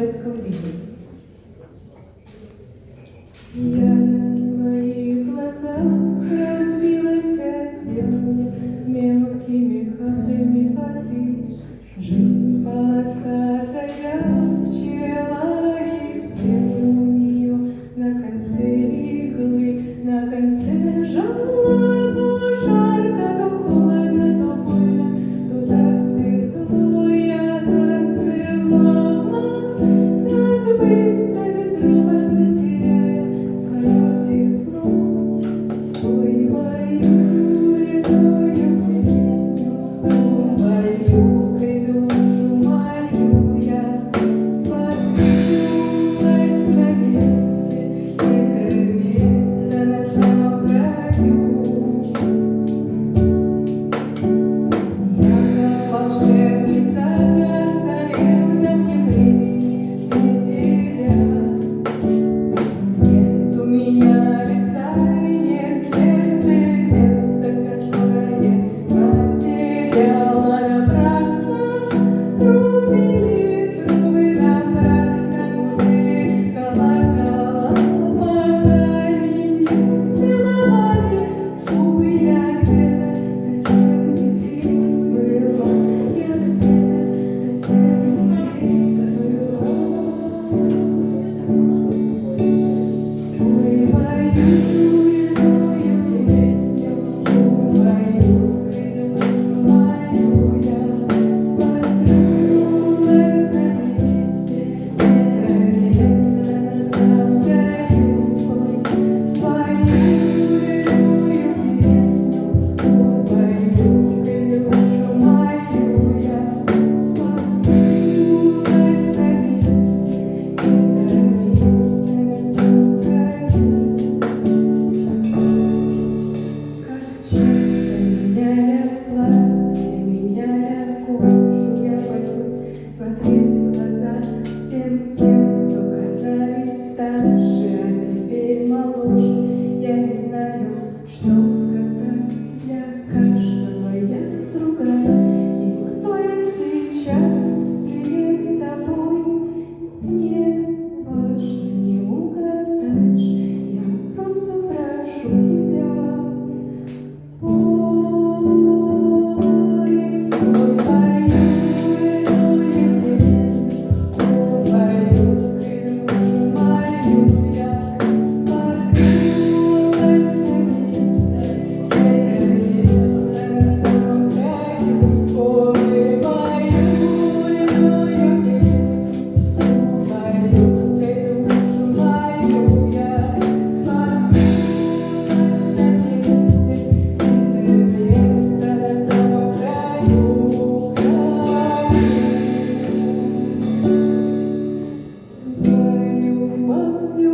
сделать колыбель. Я на твоих глазах разбилась о землю мелкими каплями воды. Жизнь полосатая пчела, и все у нее на конце иглы, на конце жала. То жарко, то холодно, то больно, то так светло. Я танцевала так быстро, безропотно теряя свое тепло. Свой мою редкую песню, баюкай душу мою я. Споткнулась на месте, это место на самом краю. Я как волшебница, как царевна, вне времени, вне себя. Нет у меня лица и нет в сердце места, которое потеряла напрасно. Трубили трубы напрасно, гудели колокола, пока меня целовали губы. Я где-то совсем не здесь была, я где-то совсем не здесь была. Спой мою редкую песню, баюкай душу мою я. Споткнулась на месте, это место на самом краю. Спой мою редкую песню, баюкай душу мою я. Споткнулась на месте, это место на самом краю. Как часто меняя платье, меняя кожу, я боюсь смотреть в глаза всем тем, кто казались старше, а теперь моложе. Я не знаю, что сказать, для каждого я другая. И кто я сейчас перед тобой, не важно, не угадаешь. Я просто прошу тебя. Ой, спой мою редкую песню, баюкай душу мою я. Споткнулась на месте, это место на самом краю. Спой мою редкую песню, баюкай душу мою я. Споткнулась на месте, это место на самом краю, краю. Твою помню,